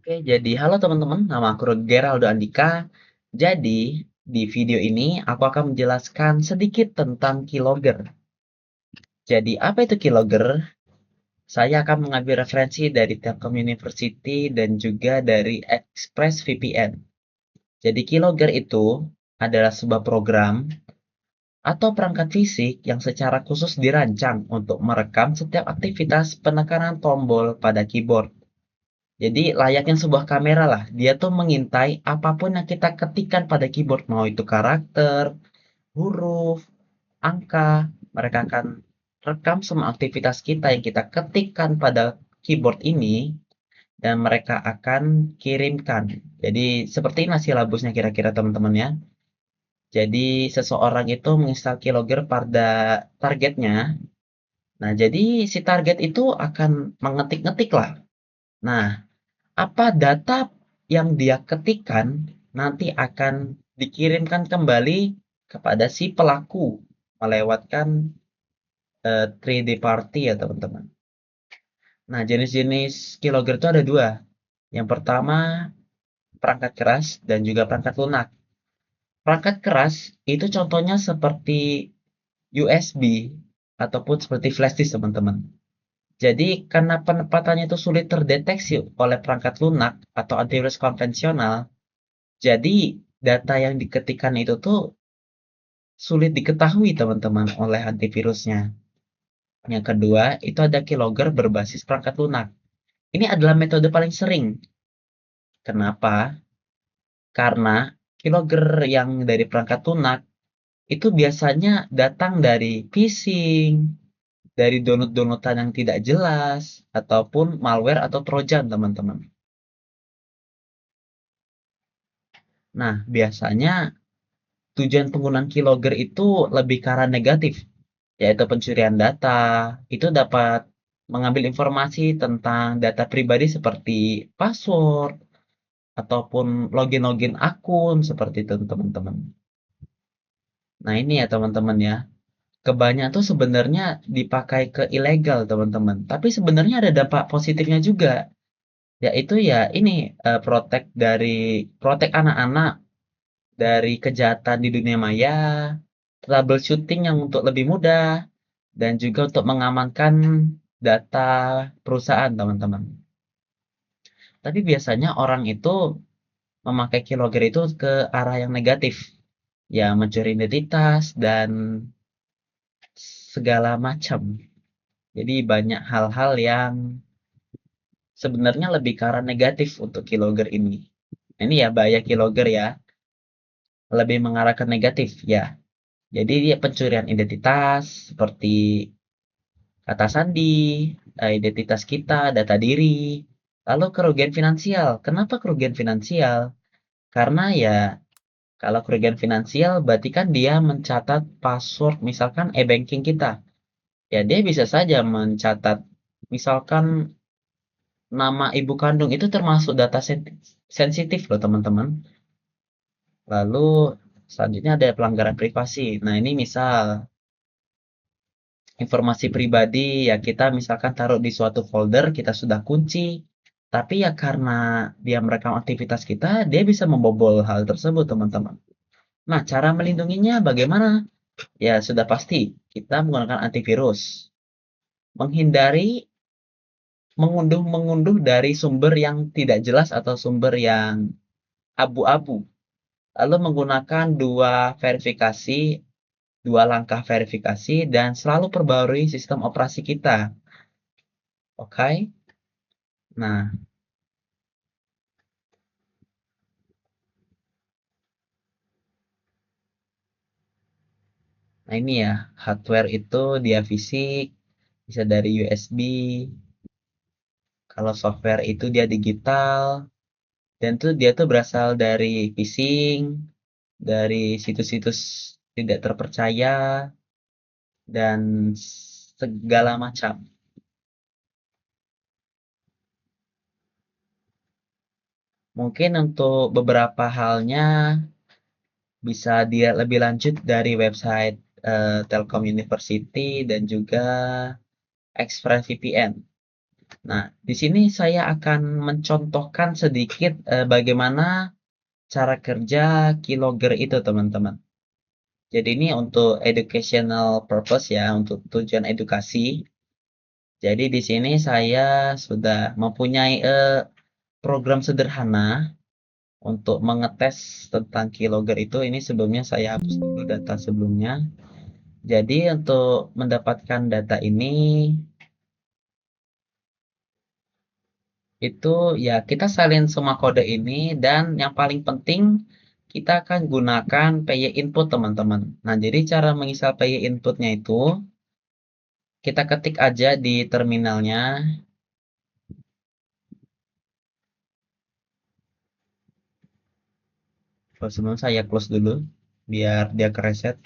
Oke, jadi halo teman-teman, nama aku Geraldo Andika. Jadi, di video ini aku akan menjelaskan sedikit tentang keylogger. Jadi, apa itu keylogger? Saya akan mengambil referensi dari Telkom University dan juga dari ExpressVPN. Jadi, keylogger itu adalah sebuah program atau perangkat fisik yang secara khusus dirancang untuk merekam setiap aktivitas penekanan tombol pada keyboard. Jadi layaknya sebuah kamera lah, dia tuh mengintai apapun yang kita ketikkan pada keyboard, mau itu karakter, huruf, angka, mereka akan rekam semua aktivitas kita yang kita ketikkan pada keyboard ini dan mereka akan kirimkan. Jadi seperti ini silabusnya kira-kira teman-teman ya. Jadi seseorang itu menginstal keylogger pada targetnya. Nah, jadi si target itu akan mengetik-ngetik lah. Nah, apa data yang dia ketikkan nanti akan dikirimkan kembali kepada si pelaku melewatkan 3D party ya teman-teman. Nah, jenis-jenis keylogger itu ada dua. Yang pertama perangkat keras dan juga perangkat lunak. Perangkat keras itu contohnya seperti USB ataupun seperti flash disk teman-teman. Jadi karena penempatannya itu sulit terdeteksi oleh perangkat lunak atau antivirus konvensional, jadi data yang diketikkan itu tuh sulit diketahui teman-teman oleh antivirusnya. Yang kedua, itu ada keylogger berbasis perangkat lunak. Ini adalah metode paling sering. Kenapa? Karena keylogger yang dari perangkat lunak itu biasanya datang dari phishing, dari download-downloadan yang tidak jelas, ataupun malware atau trojan teman-teman. Nah, biasanya tujuan penggunaan keylogger itu lebih ke arah negatif, yaitu pencurian data. Itu dapat mengambil informasi tentang data pribadi seperti password ataupun login-login akun seperti itu teman-teman. Nah, ini ya teman-teman ya. Kebanyakan tuh sebenarnya dipakai ke ilegal teman-teman. Tapi sebenarnya ada dampak positifnya juga. Yaitu ya ini protek anak-anak dari kejahatan di dunia maya, troubleshooting yang untuk lebih mudah, dan juga untuk mengamankan data perusahaan, teman-teman. Tapi biasanya orang itu memakai keylogger itu ke arah yang negatif, ya mencuri identitas dan segala macam. Jadi banyak hal-hal yang sebenarnya lebih ke arah negatif untuk keylogger ini. Ini ya bahaya keylogger ya, lebih mengarah ke negatif ya. Jadi dia pencurian identitas seperti kata sandi, identitas kita, data diri, lalu kerugian finansial. Kenapa kerugian finansial? Karena ya kalau kerugian finansial berarti kan dia mencatat password misalkan e-banking kita. Ya dia bisa saja mencatat misalkan nama ibu kandung itu termasuk data sensitif loh teman-teman. Lalu selanjutnya ada pelanggaran privasi. Nah ini misal informasi pribadi ya kita misalkan taruh di suatu folder kita sudah kunci, tapi ya karena dia merekam aktivitas kita, dia bisa membobol hal tersebut teman-teman. Nah, cara melindunginya bagaimana? Ya sudah pasti kita menggunakan antivirus, menghindari mengunduh dari sumber yang tidak jelas atau sumber yang abu-abu, lalu menggunakan dua langkah verifikasi dan selalu perbarui sistem operasi kita. Oke. Nah, Nah ini ya, hardware itu dia fisik, bisa dari USB. Kalau software itu dia digital, dan tuh dia tuh berasal dari phishing, dari situs-situs tidak terpercaya, dan segala macam. Mungkin untuk beberapa halnya bisa dia lebih lanjut dari website Telkom University dan juga ExpressVPN. Nah, di sini saya akan mencontohkan sedikit bagaimana cara kerja keylogger itu, teman-teman. Jadi ini untuk educational purpose ya, untuk tujuan edukasi. Jadi di sini saya sudah mempunyai program sederhana untuk mengetes tentang keylogger itu. Ini sebelumnya saya hapus dulu data sebelumnya. Jadi untuk mendapatkan data ini itu ya kita salin semua kode ini dan yang paling penting kita akan gunakan py input, teman-teman. Nah, jadi cara menginstal py inputnya itu kita ketik aja di terminalnya. Sebelum saya close dulu biar dia kereset.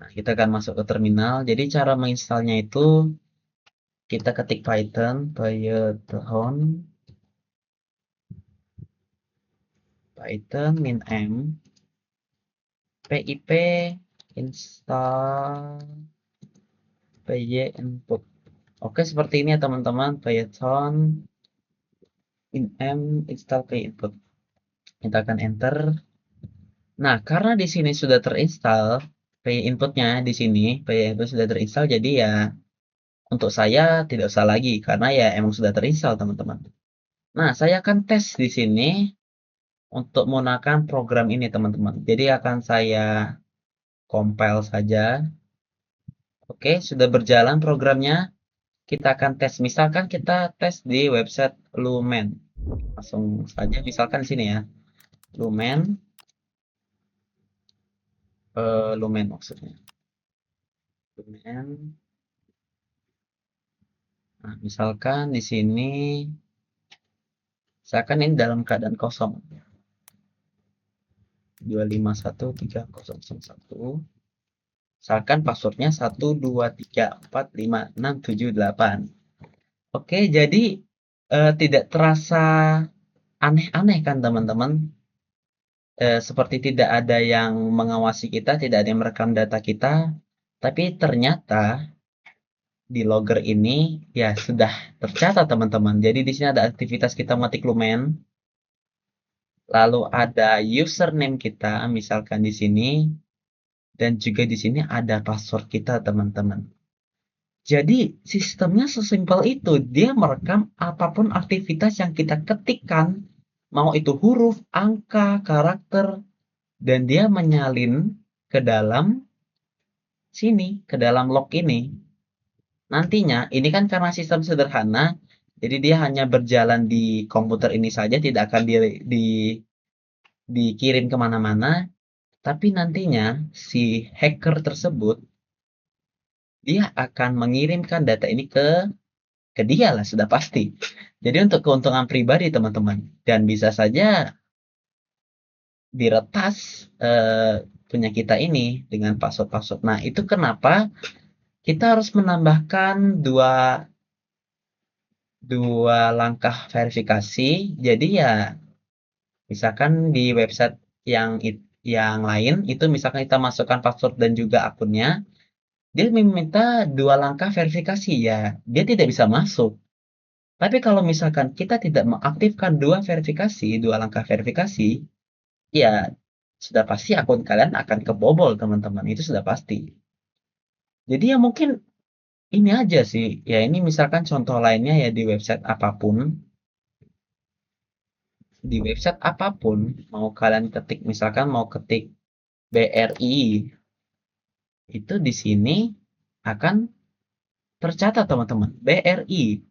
Nah, kita akan masuk ke terminal. Jadi cara menginstalnya itu kita ketik Python min-m pip install py input. Oke, seperti ini ya teman-teman. Python min-m install py input. Kita akan enter. Nah, karena di sini sudah terinstall py inputnya di sini, py input sudah terinstall, jadi ya untuk saya tidak usah lagi karena ya emang sudah terinstall, teman-teman. Nah, saya akan tes di sini untuk menggunakan program ini, teman-teman. Jadi akan saya compile saja. Oke, sudah berjalan programnya. Kita akan tes. Misalkan kita tes di website Lumen. Langsung saja, misalkan di sini ya. Lumen. Lumen maksudnya. Lumen. Nah, misalkan di sini, misalkan ini dalam keadaan kosong. 2513001. Misalkan passwordnya 123456778. Oke, jadi tidak terasa aneh-aneh kan teman-teman? Seperti tidak ada yang mengawasi kita, tidak ada yang merekam data kita, tapi ternyata di logger ini ya sudah tercatat, teman-teman. Jadi di sini ada aktivitas kita mengetik Lumen, lalu ada username kita, misalkan di sini, dan juga di sini ada password kita, teman-teman. Jadi sistemnya sesimpel itu, dia merekam apapun aktivitas yang kita ketikkan, mau itu huruf, angka, karakter, dan dia menyalin ke dalam sini, ke dalam log ini. Nantinya, ini kan karena sistem sederhana, jadi dia hanya berjalan di komputer ini saja, tidak akan dikirim kemana-mana. Tapi nantinya, si hacker tersebut, dia akan mengirimkan data ini ke dia lah, sudah pasti. Jadi untuk keuntungan pribadi, teman-teman. Dan bisa saja diretas punya kita ini dengan password-password. Nah, itu kenapa kita harus menambahkan dua langkah verifikasi. Jadi ya, misalkan di website yang lain, itu misalkan kita masukkan password dan juga akunnya, dia meminta dua langkah verifikasi ya, dia tidak bisa masuk. Tapi kalau misalkan kita tidak mengaktifkan dua langkah verifikasi, ya sudah pasti akun kalian akan kebobol, teman-teman. Itu sudah pasti. Jadi ya mungkin ini aja sih. Ya ini misalkan contoh lainnya ya di website apapun. Di website apapun, mau kalian ketik, misalkan mau ketik BRI, itu di sini akan tercatat, teman-teman. BRI.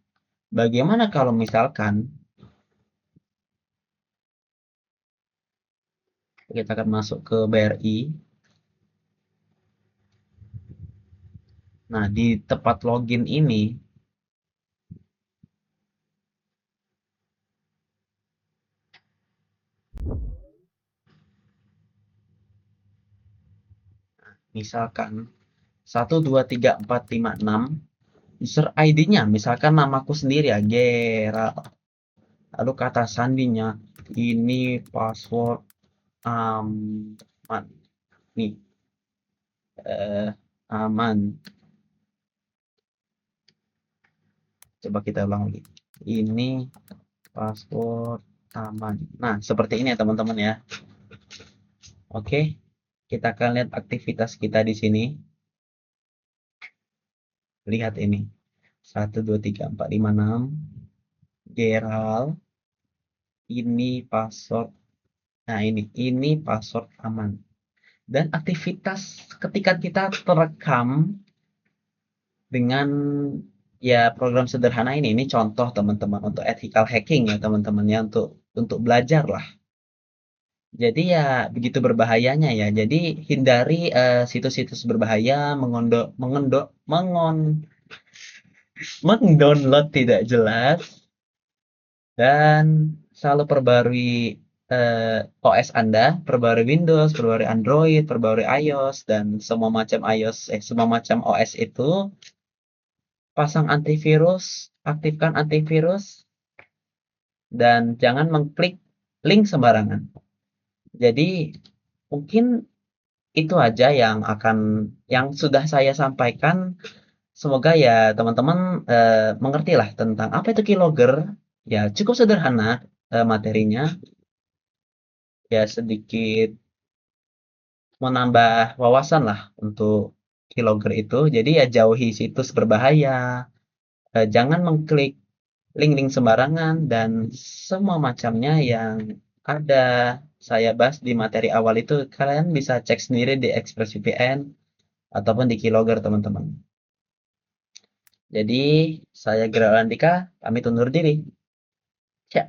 Bagaimana kalau misalkan kita akan masuk ke BRI. Nah, di tempat login ini, misalkan 123456, user ID-nya, misalkan namaku sendiri ya, Gerald. Lalu kata sandinya, ini password aman. Nih, aman. Coba kita ulang lagi. Ini password aman. Nah, seperti ini ya teman-teman ya. Oke, kita akan lihat aktivitas kita di sini. Lihat ini. 1, 2, 3, 4, 5, 6. Geral. Ini password. Nah, ini password aman. Dan aktivitas ketika kita terekam dengan ya program sederhana ini contoh teman-teman untuk ethical hacking ya teman-teman ya untuk belajar lah. Jadi ya begitu berbahayanya ya. Jadi hindari situs-situs berbahaya, mendownload tidak jelas dan selalu perbarui OS Anda, perbarui Windows, perbarui Android, perbarui iOS dan semua macam OS itu pasang antivirus, aktifkan antivirus dan jangan mengklik link sembarangan. Jadi mungkin itu aja yang sudah saya sampaikan. Semoga ya teman-teman mengerti lah tentang apa itu keylogger. Ya cukup sederhana materinya. Ya sedikit menambah wawasan lah untuk keylogger itu. Jadi ya jauhi situs berbahaya. Jangan mengklik link-link sembarangan dan semua macamnya yang ada saya bahas di materi awal itu kalian bisa cek sendiri di ExpressVPN ataupun di Keylogger teman-teman. Jadi saya Gerald Andika pamit undur diri. Ya.